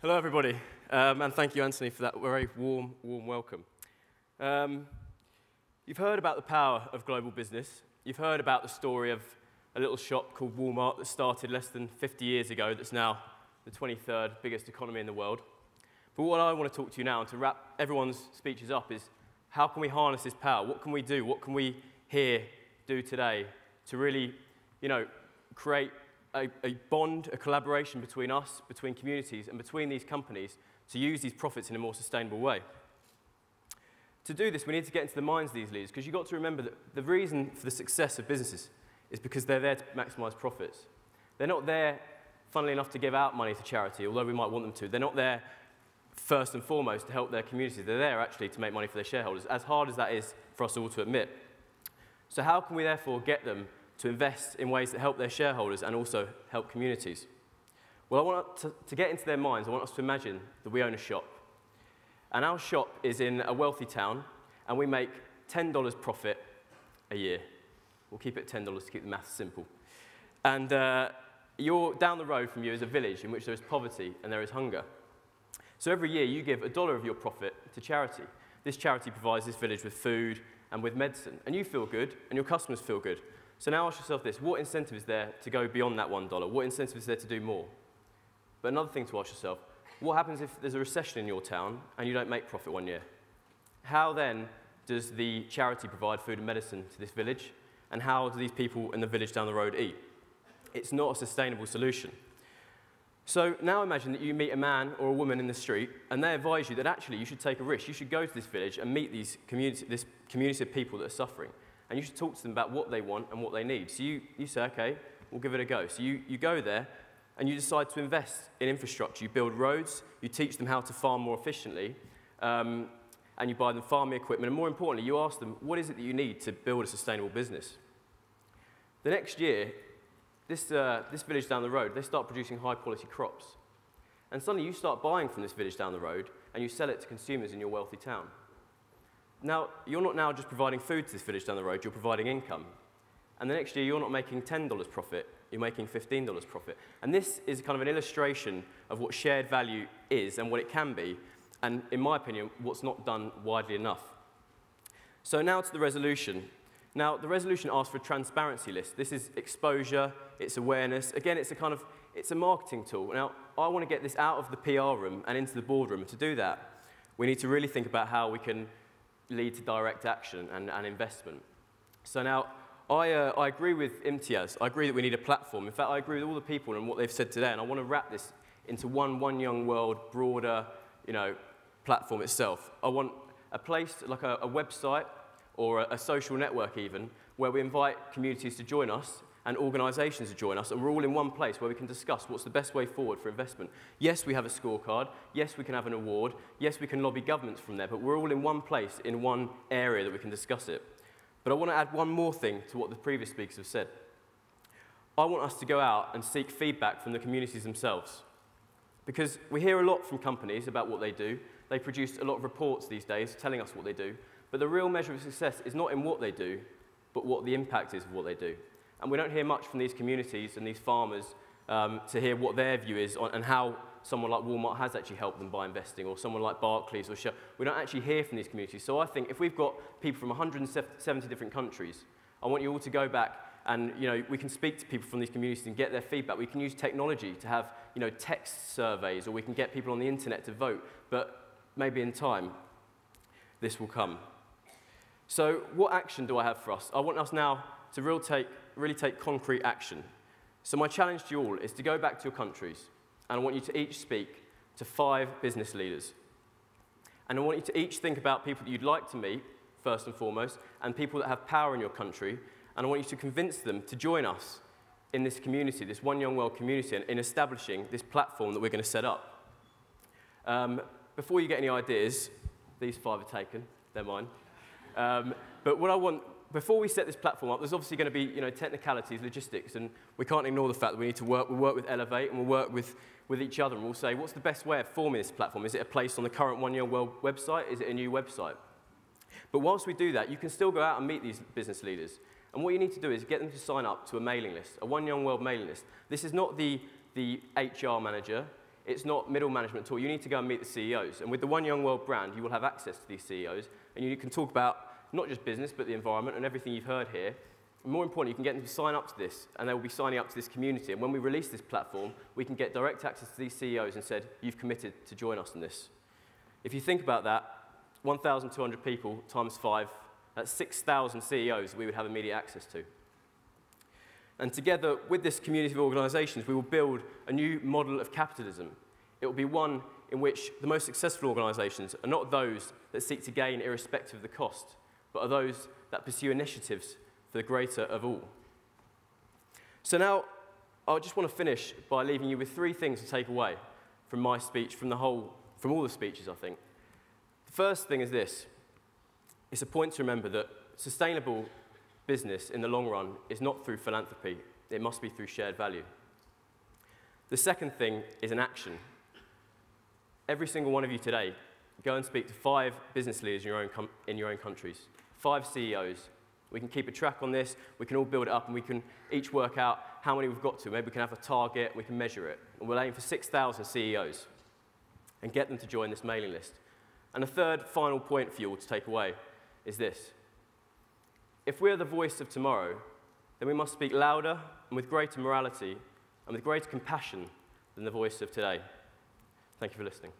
Hello, everybody, and thank you, Anthony, for that very warm welcome. You've heard about the power of global business. You've heard about the story of a little shop called Walmart that started less than 50 years ago that's now the 23rd biggest economy in the world. But what I want to talk to you now, and to wrap everyone's speeches up, is how can we harness this power? What can we do? What can we here do today to really, create a bond, a collaboration between us, between communities, and between these companies to use these profits in a more sustainable way? To do this, we need to get into the minds of these leaders, because you've got to remember that the reason for the success of businesses is because they're there to maximize profits. They're not there, funnily enough, to give out money to charity, although we might want them to. They're not there, first and foremost, to help their communities. They're there, actually, to make money for their shareholders, as hard as that is for us all to admit. So how can we, therefore, get them to invest in ways that help their shareholders and also help communities? Well, I want to get into their minds, I want us to imagine that we own a shop. And our shop is in a wealthy town, and we make $10 profit a year. We'll keep it $10 to keep the maths simple. And down the road from you is a village in which there is poverty and there is hunger. So every year you give $1 of your profit to charity. This charity provides this village with food and with medicine. And you feel good, and your customers feel good. So now ask yourself this: what incentive is there to go beyond that $1? What incentive is there to do more? But another thing to ask yourself: what happens if there's a recession in your town and you don't make profit one year? How then does the charity provide food and medicine to this village? And how do these people in the village down the road eat? It's not a sustainable solution. So now imagine that you meet a man or a woman in the street, and they advise you that actually you should take a risk. You should go to this village and meet this community of people that are suffering. And you should talk to them about what they want and what they need. So you say, okay, we'll give it a go. So you go there, and you decide to invest in infrastructure. You build roads, you teach them how to farm more efficiently, and you buy them farming equipment. And more importantly, you ask them, what is it that you need to build a sustainable business? The next year, this village down the road, they start producing high-quality crops. And suddenly you start buying from this village down the road, and you sell it to consumers in your wealthy town. Now, you're not now just providing food to this village down the road, you're providing income. And the next year, you're not making $10 profit, you're making $15 profit. And this is kind of an illustration of what shared value is and what it can be, and in my opinion, what's not done widely enough. So now to the resolution. Now, the resolution asks for a transparency list. This is exposure, it's awareness. Again, it's a marketing tool. Now, I want to get this out of the PR room and into the boardroom. To do that, we need to really think about how we can lead to direct action and investment. So now, I agree with Imtiaz. I agree that we need a platform. In fact, I agree with all the people and what they've said today, and I want to wrap this into one young world, broader, platform itself. I want a place, like a website or a social network even, where we invite communities to join us and organisations to join us, and we're all in one place where we can discuss what's the best way forward for investment. Yes, we have a scorecard. Yes, we can have an award. Yes, we can lobby governments from there, but we're all in one place, in one area that we can discuss it. But I want to add one more thing to what the previous speakers have said. I want us to go out and seek feedback from the communities themselves. Because we hear a lot from companies about what they do. They produce a lot of reports these days telling us what they do. But the real measure of success is not in what they do, but what the impact is of what they do. And we don't hear much from these communities and these farmers to hear what their view is on, and how someone like Walmart has actually helped them by investing, or someone like Barclays or Shell. We don't actually hear from these communities. So I think if we've got people from 170 different countries, I want you all to go back and we can speak to people from these communities and get their feedback. We can use technology to have text surveys, or we can get people on the internet to vote. But maybe in time, this will come. So what action do I have for us? I want us now to really take concrete action. So my challenge to you all is to go back to your countries, and I want you to each speak to 5 business leaders. And I want you to each think about people that you'd like to meet, first and foremost, and people that have power in your country, and I want you to convince them to join us in this community, this One Young World community, in establishing this platform that we're going to set up. Before you get any ideas, these 5 are taken, they're mine. But what I want, before we set this platform up, there's obviously going to be technicalities, logistics, and we can't ignore the fact that we need to work. We'll work with Elevate, and we'll work with each other, and we'll say, what's the best way of forming this platform? Is it a place on the current One Young World website? Is it a new website? But whilst we do that, you can still go out and meet these business leaders. And what you need to do is get them to sign up to a mailing list, a One Young World mailing list. This is not the HR manager. it's not middle management at all. You need to go and meet the CEOs. And with the One Young World brand, you will have access to these CEOs, and you can talk about not just business, but the environment and everything you've heard here. And more importantly, you can get them to sign up to this, and they will be signing up to this community. And when we release this platform, we can get direct access to these CEOs and said, you've committed to join us in this. If you think about that, 1,200 people times 5, that's 6,000 CEOs we would have immediate access to. And together with this community of organizations, we will build a new model of capitalism. It will be one in which the most successful organizations are not those that seek to gain irrespective of the cost, but are those that pursue initiatives for the greater of all. So now, I just want to finish by leaving you with 3 things to take away from my speech, from all the speeches, I think. The first thing is this. It's a point to remember that sustainable business in the long run is not through philanthropy. It must be through shared value. The second thing is an action. Every single one of you today, go and speak to 5 business leaders in your own countries, 5 CEOs. We can keep a track on this, we can all build it up, and we can each work out how many we've got to. Maybe we can have a target, we can measure it. And we'll aim for 6,000 CEOs and get them to join this mailing list. And the third, final point for you all to take away is this. If we're the voice of tomorrow, then we must speak louder and with greater morality and with greater compassion than the voice of today. Thank you for listening.